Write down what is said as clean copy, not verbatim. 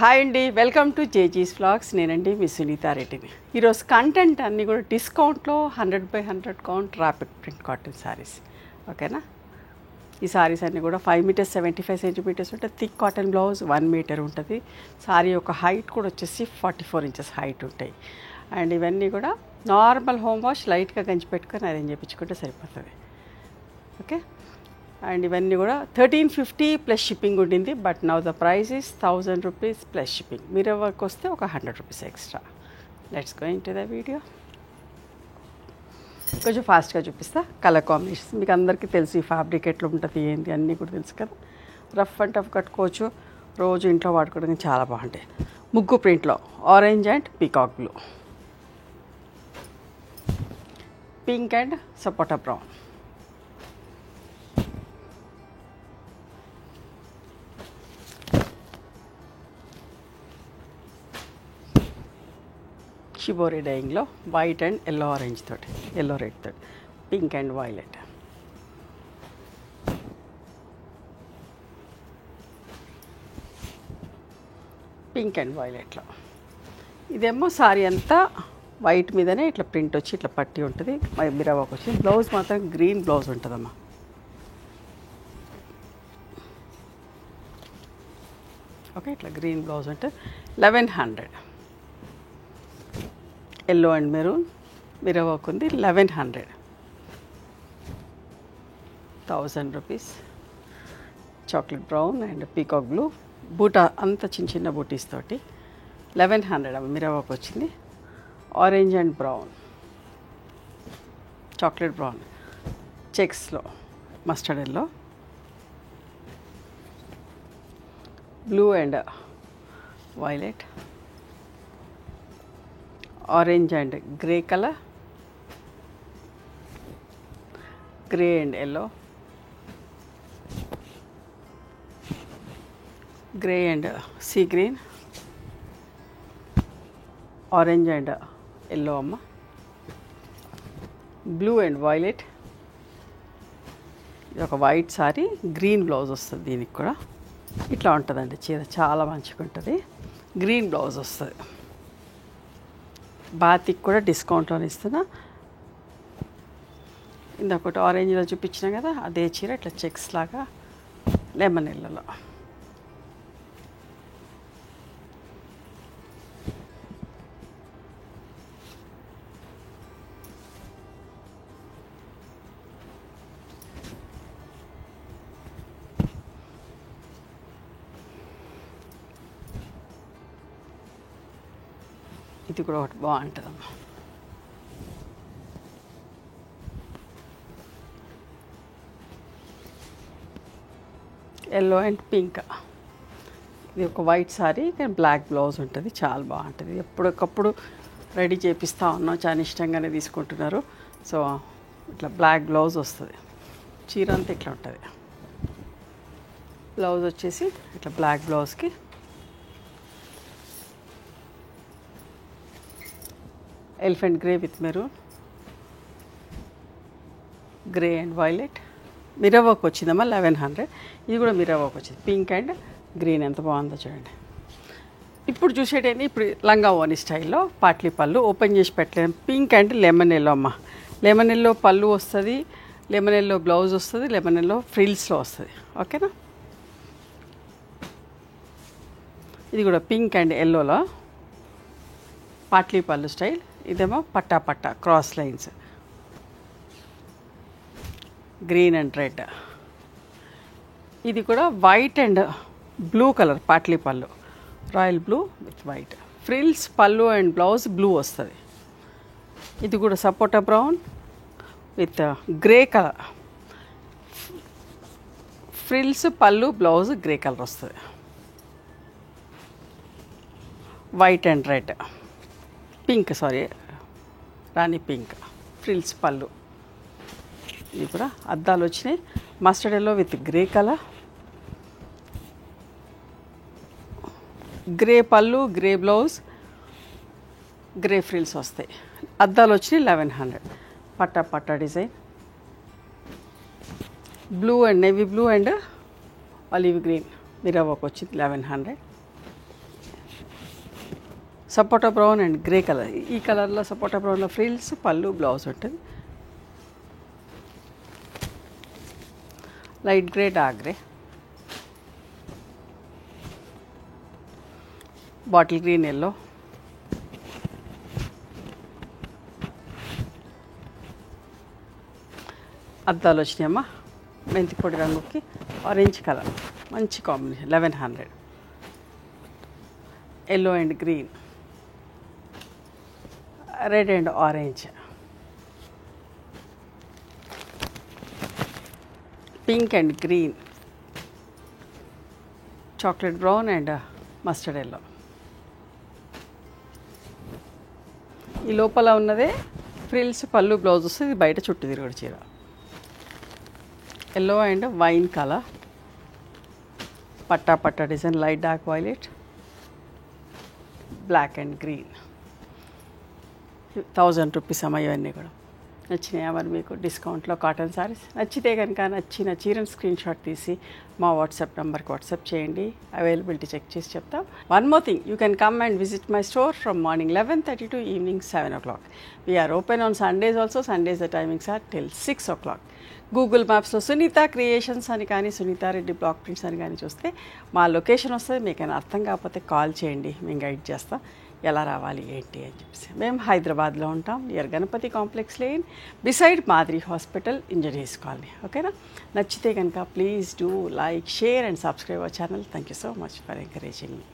Hi అండి, welcome to జేజీస్ vlogs. నేనండి మీ సునీత రెడ్డిని. ఈరోజు కంటెంట్ అన్నీ కూడా డిస్కౌంట్లో 100/100 count rapid print cotton saris. ఓకేనా? ఈ శారీస్ అన్నీ కూడా 5 మీటర్స్ 75 సెంటీమీటర్స్ ఉంటుంది. థిక్ కాటన్ బ్లౌజ్ 1 మీటర్ ఉంటుంది. శారీ యొక్క హైట్ కూడా వచ్చేసి 44 ఇంచెస్ హైట్ ఉంటాయి. అండ్ ఇవన్నీ కూడా నార్మల్ హోమ్ వాష్ లైట్గా గంజి పెట్టుకొని అరేంజ్ చేయించుకుంటే సరిపోతుంది. ఓకే. అండ్ ఇవన్నీ కూడా 1350 ప్లస్ షిప్పింగ్ ఉండింది. But now the price is 1000 rupees plus shipping. మీరు వర్క్ వస్తే ఒక 100 rupees extra. Let's going to the video. కొంచెం ఫాస్ట్గా చూపిస్తా. కలర్ కాంబినేషన్స్ మీకు అందరికీ తెలుసు. ఈ ఫ్యాబ్రిక్ ఎట్లా ఉంటుంది ఏంటి అన్నీ కూడా తెలుసు కదా. రఫ్ అండ్ టఫ్ కట్టుకోవచ్చు. రోజు ఇంట్లో వాడుకోవడానికి చాలా బాగుంటాయి. ముగ్గు ప్రింట్లో orange and peacock blue, pink and సపోటా బ్రౌన్, షిబోరి డైయింగ్లో వైట్ అండ్ ఎల్లో ఆరెంజ్ తోటి, ఎల్లో రెడ్ తోటి, pink and violet, pink and వైలెట్లో. ఇదేమో సారీ అంతా వైట్ మీదనే ఇట్లా ప్రింట్ వచ్చి ఇట్లా పట్టి ఉంటుంది. మిరవాకు వచ్చి బ్లౌజ్ మాత్రం గ్రీన్ బ్లౌజ్ ఉంటుందమ్మా. ఓకే, ఇట్లా గ్రీన్ బ్లౌజ్ ఉంటుంది. 1100. ఎల్లో అండ్ మెరూన్ మిరవాకు ఉంది. 1100. 1000 rupees. Chocolate brown and peacock blue, బూటా అంత చిన్న చిన్న బూటీస్ తోటి 1100 మిరవాకు వచ్చింది. Orange and brown, chocolate brown, చెక్స్లో mustard yellow, blue and violet, orange and grey colour, grey and yellow, grey and sea green, orange and yellow అమ్మ, బ్లూ అండ్ వైలెట్. ఇది ఒక వైట్ సారీ, గ్రీన్ బ్లౌజ్ వస్తుంది. దీనికి కూడా ఇట్లా ఉంటుందండి చీర, చాలా మంచిగా ఉంటుంది. గ్రీన్ బ్లౌజ్ వస్తుంది. బాతిక్ కూడా డిస్కౌంట్లో ఇస్తున్నా. ఇంకొకటి ఆరెంజ్లో చూపించినా కదా, అదే చీర ఇట్లా చెక్స్ లాగా లెమన్ ఎల్లోలో. ఇది కూడా ఒకటి బాగుంటుందమ్మా. Yellow and pink. ఇది ఒక వైట్ సారీ కానీ బ్లాక్ బ్లౌజ్ ఉంటుంది. చాలా బాగుంటుంది. ఎప్పటికప్పుడు రెడీ చేపిస్తూ ఉన్నాం, చాలా ఇష్టంగానే తీసుకుంటున్నారు. సో ఇట్లా బ్లాక్ బ్లౌజ్ వస్తుంది. చీర అంతా ఇట్లా ఉంటుంది. బ్లౌజ్ వచ్చేసి ఇట్లా బ్లాక్ బ్లౌజ్కి elephant grey with maroon, grey and violet. Mirror work వచ్చిందమ్మా. 1100. ఇది కూడా మిర్రర్ వర్క్ వచ్చింది. పింక్ అండ్ గ్రీన్ ఎంత బాగుందో చూడండి. ఇప్పుడు చూసేటండి, ఇప్పుడు లంగా ఓని స్టైల్లో పాట్లీ పళ్ళు ఓపెన్ చేసి పెట్టలేము. పింక్ అండ్ లెమన్ ఎల్లో అమ్మ. లెమన్ ఎల్లో పళ్ళు వస్తుంది, లెమన్ ఎల్లో బ్లౌజ్ వస్తుంది, లెమన్ ఎల్లో ఫ్రిల్స్లో వస్తుంది. ఓకేనా? ఇది కూడా పింక్ అండ్ ఎల్లోలో పాట్లీ పళ్ళు స్టైల్. ఇదేమో పట్టా పట్టా cross lines, green and red. ఇది కూడా వైట్ అండ్ బ్లూ కలర్ పాట్లీ పళ్ళు, royal blue with white. Frills పళ్ళు అండ్ బ్లౌజ్ బ్లూ వస్తుంది. ఇది కూడా సపోటా brown with grey colour. Frills పళ్ళు బ్లౌజ్ గ్రే కలర్ వస్తుంది. White and red, pink, sari rani pink. Frills పళ్ళు. ఇది కూడా అద్దాలు వచ్చినాయి. Mustard yellow with grey colour, grey పళ్ళు, గ్రే బ్లౌజ్, గ్రే ఫ్రిల్స్ వస్తాయి. అద్దాలు వచ్చినాయి. 1100. పట్టా పట్టా design. Blue and navy blue and olive green mirror work వచ్చింది. 1100. సపోటా బ్రౌన్ అండ్ గ్రే కలర్. ఈ కలర్లో సపోటా బ్రౌన్లో ఫ్రిల్స్, పళ్ళు, బ్లౌజ్ ఉంటుంది. Light grey, dark grey, bottle green, yellow, అద్దాలు వచ్చినాయమ్మా. మెంతి పొడి రంగుకి ఆరెంజ్ కలర్, మంచి combination. 1100. Yellow and green, red and orange, pink and green, chocolate brown and mustard yellow. ఈ లోపల ఉన్నదే ఫ్రిల్స్, పళ్ళు, బ్లౌజ్ వస్తుంది. ఇది బయట చుట్టూ తిరుగుడు చీర. ఎల్లో అండ్ వైన్ కలర్, పట్టా పట్టా design, light dark violet, black and green. 1000 rupees అమ్మ. ఇవన్నీ కూడా నచ్చినాయా మరి మీకు? డిస్కౌంట్లో కాటన్ సారీస్. నచ్చితే కనుక నచ్చిన చీరను స్క్రీన్ షాట్ తీసి మా వాట్సాప్ నెంబర్కి వాట్సాప్ చేయండి. అవైలబిలిటీ చెక్ చేసి చెప్తాం. One more thing, you can come and visit my store from morning 11:30 to evening 7 o'clock. We are open on Sundays also. Sundays the timings are till 6 o'clock. Google మ్యాప్స్లో Sunitha creations అని కానీ, Sunitha Reddy block prints అని కానీ చూస్తే మా location వస్తుంది. మీకు ఏమైనా అర్థం కాకపోతే కాల్ చేయండి, మేము గైడ్ చేస్తాం ఎలా రావాలి ఏంటి అని చెప్పేసి. మేము హైదరాబాద్లో ఉంటాం, near Ganapathi complex lane, beside Madiri hospital, engineers colony. ఓకేనా? నచ్చితే కనుక please do like, share and subscribe our channel. Thank you so much for encouraging me.